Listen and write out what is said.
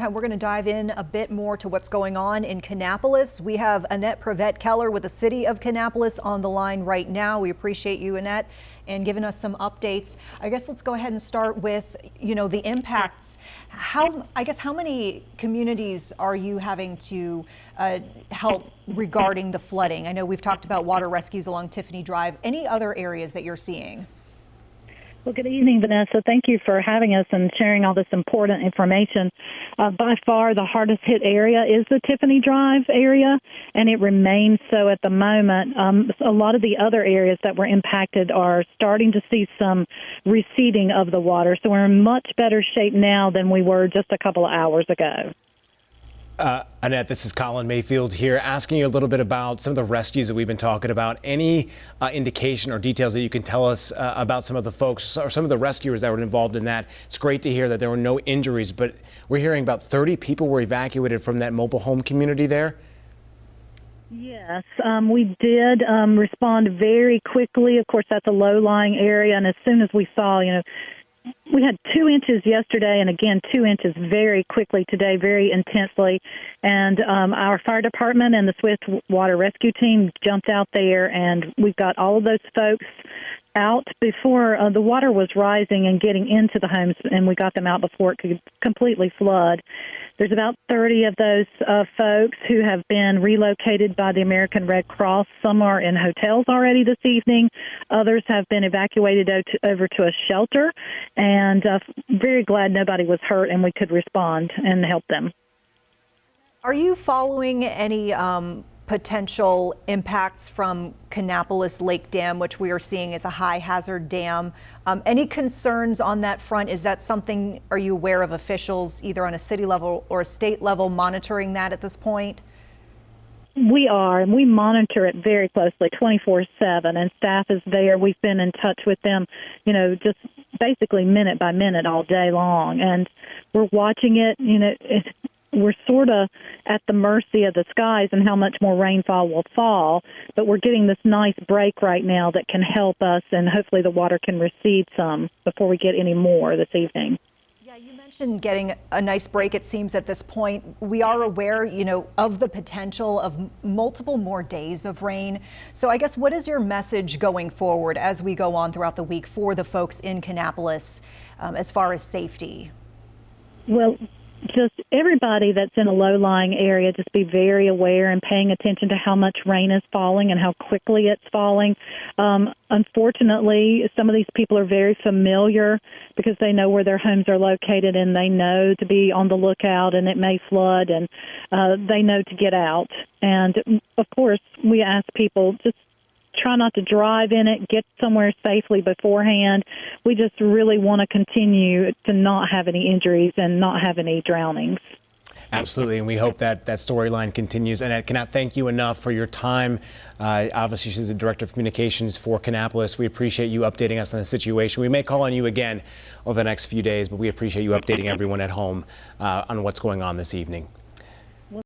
We're going to dive in a bit more to what's going on in Kannapolis. We have Annette Prevet-Keller with the city of Kannapolis on the line right now. We appreciate you, Annette, and giving us some updates. I guess let's go ahead and start with, the impacts. How many communities are you having to help regarding the flooding? I know we've talked about water rescues along Tiffany Drive. Any other areas that you're seeing? Well, good evening, Vanessa. Thank you for having us and sharing all this important information. By far, the hardest hit area is the Tiffany Drive area, and it remains so at the moment. A lot of the other areas that were impacted are starting to see some receding of the water, so we're in much better shape now than we were just a couple of hours ago. Annette, this is Colin Mayfield here, asking you a little bit about some of the rescues that we've been talking about. Any indication or details that you can tell us about some of the folks or some of the rescuers that were involved in that? It's great to hear that there were no injuries, but we're hearing about 30 people were evacuated from that mobile home community there. Yes, we did respond very quickly. Of course, that's a low-lying area, and as soon as we saw, we had 2 inches yesterday and again 2 inches very quickly today, very intensely. And our fire department and the Swift Water Rescue Team jumped out there, and we've got all of those folks out before the water was rising and getting into the homes, and we got them out before it could completely flood. There's about 30 of those folks who have been relocated by the American Red Cross. Some are in hotels already this evening. Others have been evacuated over to a shelter, and very glad nobody was hurt and we could respond and help them. Are you following any potential impacts from Kannapolis Lake Dam, which we are seeing as a high hazard dam? Any concerns on that front? Is that something, are you aware of officials either on a city level or a state level monitoring that at this point? We are, and we monitor it very closely 24/7, and staff is there. We've been in touch with them, just basically minute by minute all day long, and we're watching it. We're sort of at the mercy of the skies and how much more rainfall will fall, but we're getting this nice break right now that can help us, and hopefully the water can recede some before we get any more this evening. Yeah, you mentioned getting a nice break, it seems, at this point. We are aware, of the potential of multiple more days of rain. So I guess what is your message going forward as we go on throughout the week for the folks in Kannapolis as far as safety? Well, just everybody that's in a low-lying area, just be very aware and paying attention to how much rain is falling and how quickly it's falling. Unfortunately, some of these people are very familiar because they know where their homes are located and they know to be on the lookout, and it may flood, and they know to get out. And, of course, we ask people just try not to drive in it, get somewhere safely beforehand. We just really want to continue to not have any injuries and not have any drownings. Absolutely, and we hope that that storyline continues. And I cannot thank you enough for your time. Obviously, she's the Director of Communications for Kannapolis. We appreciate you updating us on the situation. We may call on you again over the next few days, but we appreciate you updating everyone at home on what's going on this evening.